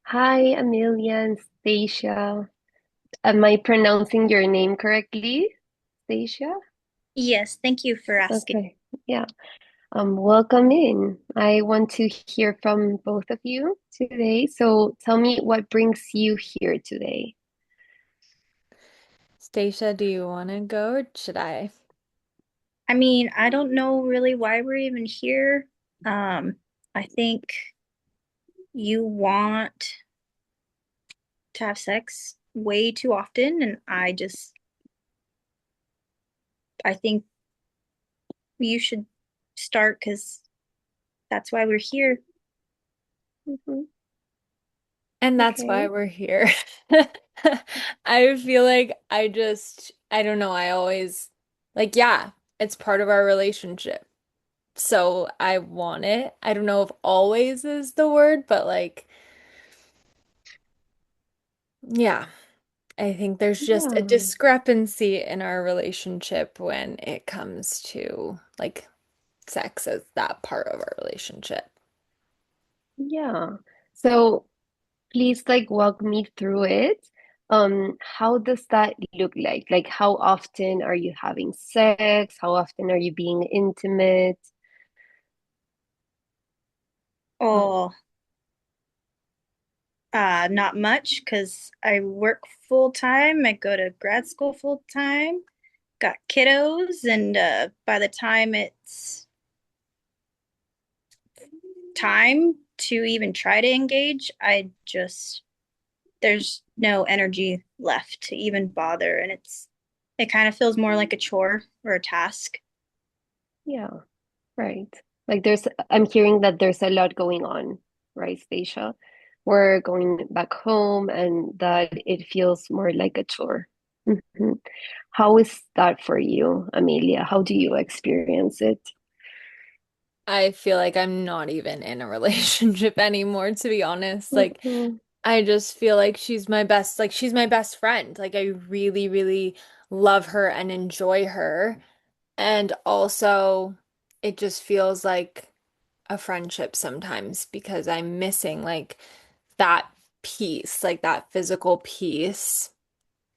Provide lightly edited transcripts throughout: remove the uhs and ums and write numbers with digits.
Hi, Amelia and Stacia. Am I pronouncing your name correctly, Stacia? Yes, thank you for asking. Okay, yeah. Welcome in. I want to hear from both of you today. So tell me what brings you here today. Stacia, do you want to go or should I? I mean, I don't know really why we're even here. Um, I think you want to have sex way too often, and I think you should start because that's why we're here. Mhm. And that's why Okay. we're here. I feel like I don't know, I always, like, yeah, it's part of our relationship. So I want it. I don't know if always is the word, but like, yeah, I think there's just a Yeah. discrepancy in our relationship when it comes to like sex as that part of our relationship. Yeah. So please like walk me through it. How does that look like? Like how often are you having sex? How often are you being intimate? Oh, not much because I work full time. I go to grad school full time, got kiddos, and by the time it's time to even try to engage, there's no energy left to even bother. And it kind of feels more like a chore or a task. Yeah. Right. Like I'm hearing that there's a lot going on, right, Stacia? We're going back home and that it feels more like a chore. Mhm. How is that for you, Amelia? How do you experience it? I feel like I'm not even in a relationship anymore, to be honest. Like, Mhm. I just feel like she's my best friend. Like, I really, really love her and enjoy her. And also, it just feels like a friendship sometimes because I'm missing like that piece, like that physical piece.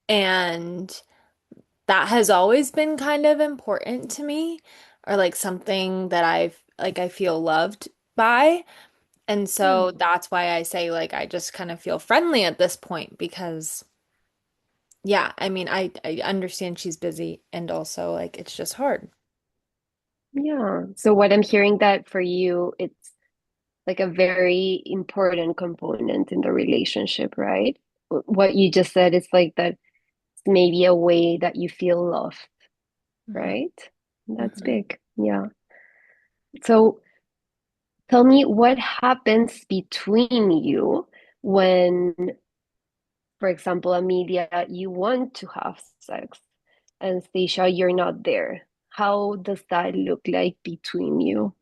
And that has always been kind of important to me, or like something that I feel loved by. And so Yeah. that's why I say like I just kind of feel friendly at this point because yeah, I mean I understand she's busy and also like it's just hard. Yeah. So what I'm hearing that for you, it's like a very important component in the relationship, right? What you just said is like that maybe a way that you feel loved, Hmm. right? That's Hmm. big. Yeah. So tell me what happens between you when, for example, Amelia, you want to have sex and Stacia, you're not there. How does that look like between you?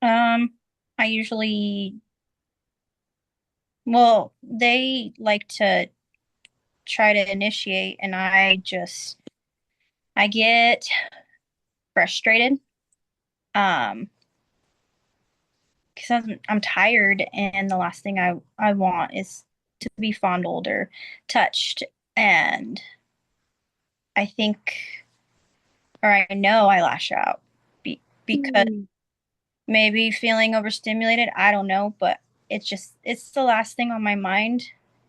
Um, I usually, well, they like to try to initiate, and I get frustrated. Um, because I'm tired, and the last thing I want is to be fondled or touched. And I think, or I know I lash out because Hmm. maybe feeling overstimulated. I don't know, but it's the last thing on my mind,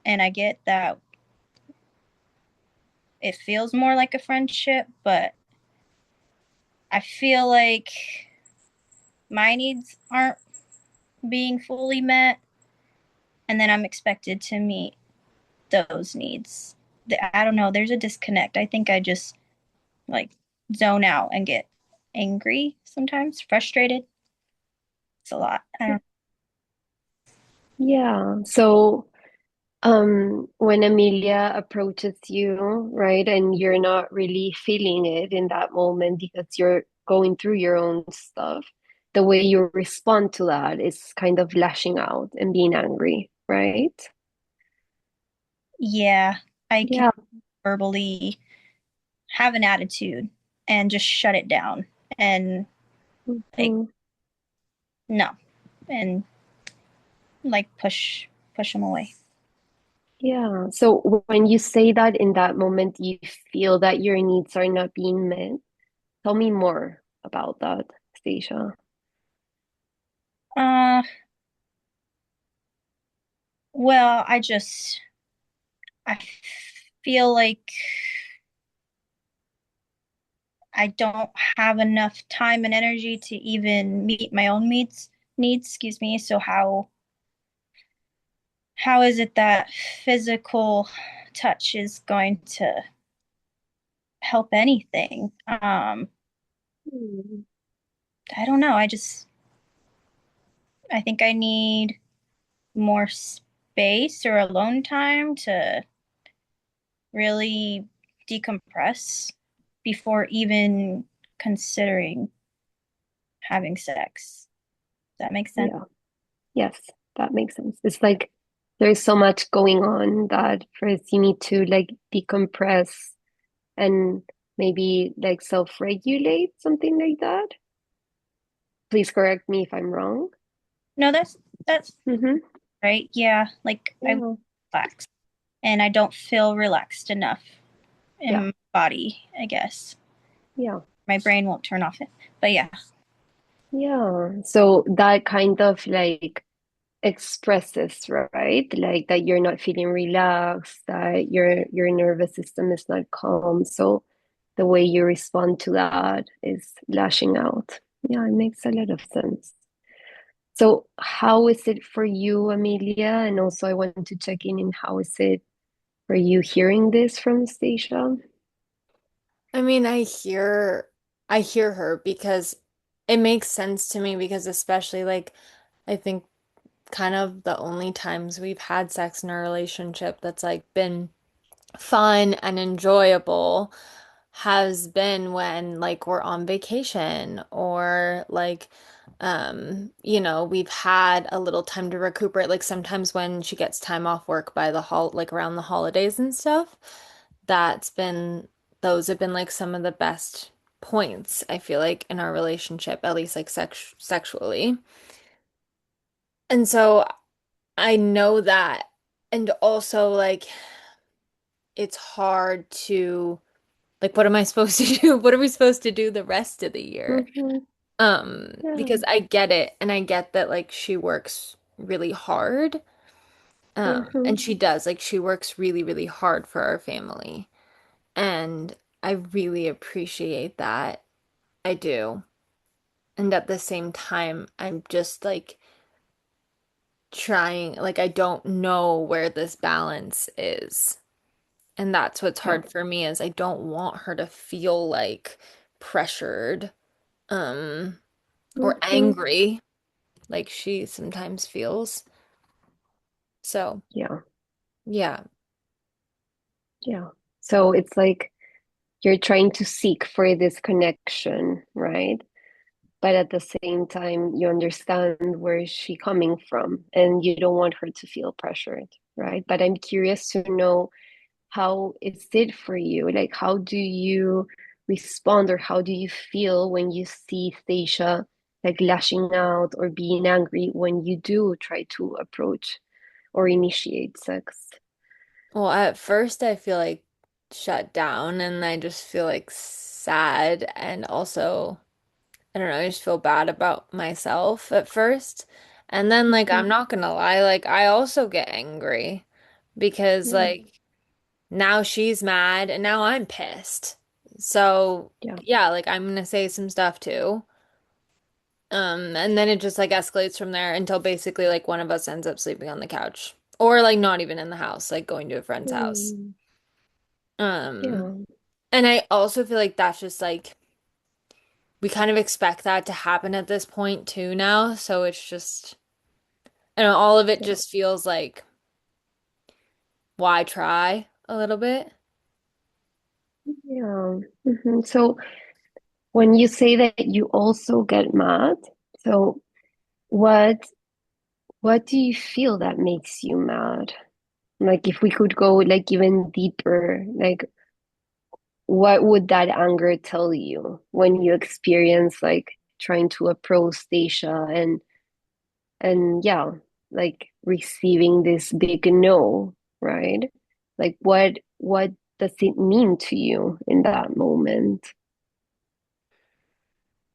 and I get that it feels more like a friendship, but I feel like my needs aren't being fully met, and then I'm expected to meet those needs. I don't know. There's a disconnect. I think I just like zone out and get angry sometimes, frustrated. It's a lot. I don't. Yeah. So when Amelia approaches you, right, and you're not really feeling it in that moment because you're going through your own stuff, the way you respond to that is kind of lashing out and being angry, right? Yeah, I can Yeah. verbally have an attitude and just shut it down. And like Mhm. no, and like push them away. Yeah. So when you say that in that moment, you feel that your needs are not being met. Tell me more about that, Stacia. Uh, well, I feel like I don't have enough time and energy to even meet my own needs, excuse me. So how is it that physical touch is going to help anything? Hmm. I don't know. I think I need more space or alone time to really decompress before even considering having sex. Does that make sense? Yeah. Yes, that makes sense. It's like there's so much going on that first you need to like decompress and maybe like self-regulate, something like that. Please correct me if I'm wrong. No, that's Mm-hmm. right. Yeah, like I Yeah. relax and I don't feel relaxed enough in Yeah. my body, I guess. Yeah. My brain won't turn off it. But yeah. Yeah. So that kind of like expresses, right? Like that you're not feeling relaxed, that your nervous system is not calm. So the way you respond to that is lashing out. Yeah, it makes a lot of sense. So how is it for you, Amelia? And also I want to check in how is it for you hearing this from Stacia? I mean, I hear her because it makes sense to me because especially like I think kind of the only times we've had sex in a relationship that's like been fun and enjoyable has been when like we're on vacation or like we've had a little time to recuperate like sometimes when she gets time off work by the like around the holidays and stuff that's been those have been like some of the best points I feel like in our relationship at least like sexually. And so I know that. And also, like, it's hard to, like, what am I supposed to do? What are we supposed to do the rest of the year? Mm-hmm. Yeah. Because I get it, and I get that, like, she works really hard. Mm-hmm. And she does, like, she works really, really hard for our family. And I really appreciate that. I do. And at the same time, I'm just like trying, like, I don't know where this balance is. And that's what's Yeah. hard for me is I don't want her to feel like pressured, um, or Mm-hmm. angry like she sometimes feels. So, Yeah. yeah. Yeah. So it's like you're trying to seek for this connection, right? But at the same time, you understand where she's coming from and you don't want her to feel pressured, right? But I'm curious to know how is it for you? Like, how do you respond or how do you feel when you see Stacia like lashing out or being angry when you do try to approach or initiate sex? Well, at first I feel like shut down and I just feel like sad and also I don't know, I just feel bad about myself at first. And then like I'm Mhm. not gonna lie, like I also get angry because Yeah, like now she's mad and now I'm pissed. So, yeah. yeah, like I'm gonna say some stuff too. And then it just like escalates from there until basically like one of us ends up sleeping on the couch or like not even in the house, like going to a friend's house. Mm, Um, yeah, and I also feel like that's just like we kind of expect that to happen at this point too now, so it's just I don't know, all of it yeah, just feels like why try a little bit? yeah. So when you say that you also get mad, so what what do you feel that makes you mad? Like if we could go like even deeper, like what would that anger tell you when you experience like trying to approach Stacia and and yeah, like receiving this big no, right? Like what does it mean to you in that moment?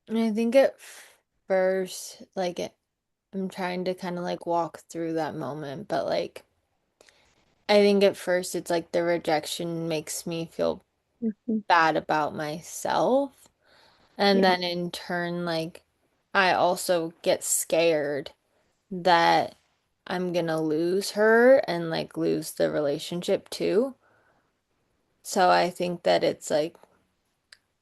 And I think at first, I'm trying to kind of like walk through that moment, but like I think at first it's like the rejection makes me feel Mhm. bad about myself. And Yeah. then in turn, like I also get scared that I'm gonna lose her and like lose the relationship too. So I think that it's like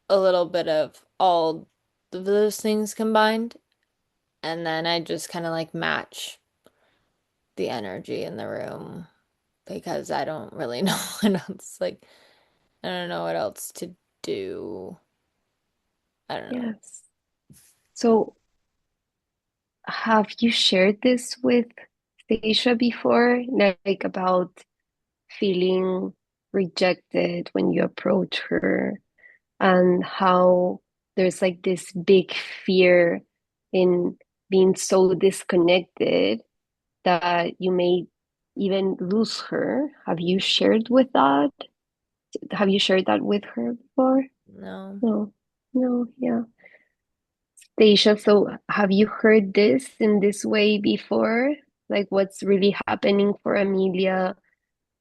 a little bit of all of those things combined. And then I just kind of like match the energy in the room because I don't really know what else, like, I don't know what else to do. I don't know. Yes. So have you shared this with Stacia before? Like about feeling rejected when you approach her, and how there's like this big fear in being so disconnected that you may even lose her. Have you shared with that? Have you shared that with her before? No. No. No, yeah. Stacia, so have you heard this in this way before? Like what's really happening for Amelia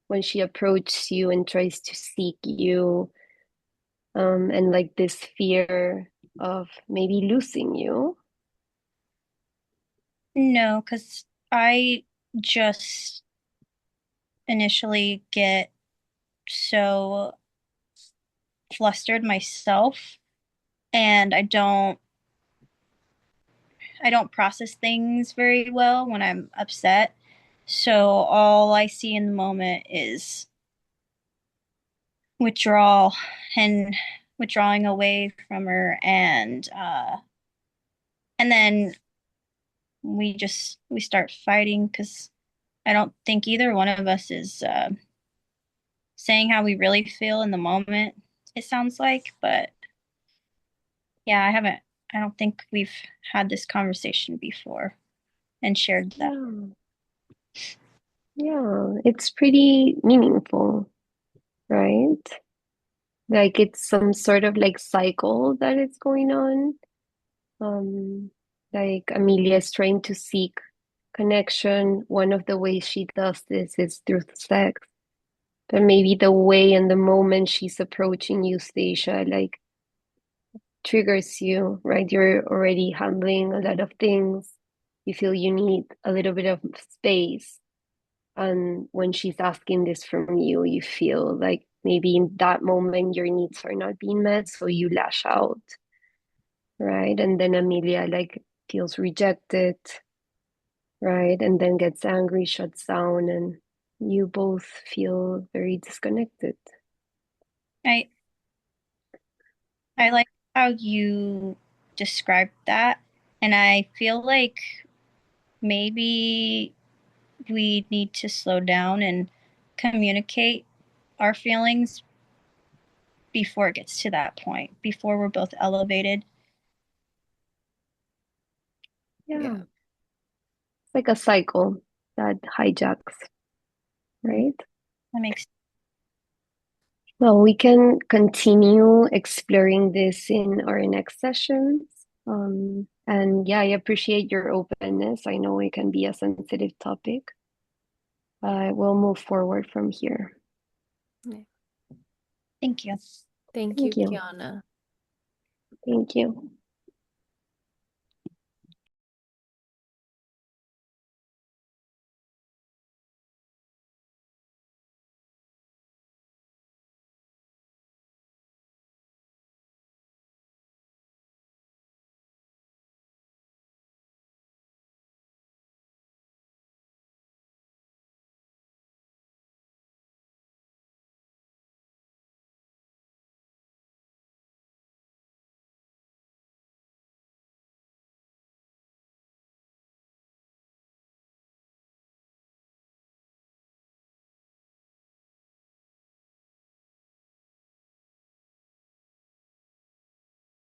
when she approaches you and tries to seek you, and like this fear of maybe losing you? No, because I just initially get so flustered myself, and I don't process things very well when I'm upset. So all I see in the moment is withdrawal and withdrawing away from her, and then we start fighting because I don't think either one of us is saying how we really feel in the moment. It sounds like, but yeah, I don't think we've had this conversation before and shared that. Yeah, yeah, it's pretty meaningful, right? Like it's some sort of like cycle that is going on. Um, like Amelia is trying to seek connection. One of the ways she does this is through sex. But maybe the way and the moment she's approaching you, Stacia, like triggers you, right? You're already handling a lot of things. You feel you need a little bit of space. And when she's asking this from you, you feel like maybe in that moment your needs are not being met, so you lash out, right? And then Amelia like feels rejected, right? And then gets angry, shuts down, and you both feel very disconnected. I I like how you described that, and I feel like maybe we need to slow down and communicate our feelings before it gets to that point, before we're both elevated. Yeah, Yeah. it's like a cycle that hijacks, Mm, right? that makes Well, we can continue exploring this in our next sessions. And yeah, I appreciate your openness. I know it can be a sensitive topic. We'll move forward from here. Yeah. Thank you. Thank you, Thank you. Kiana. Thank you.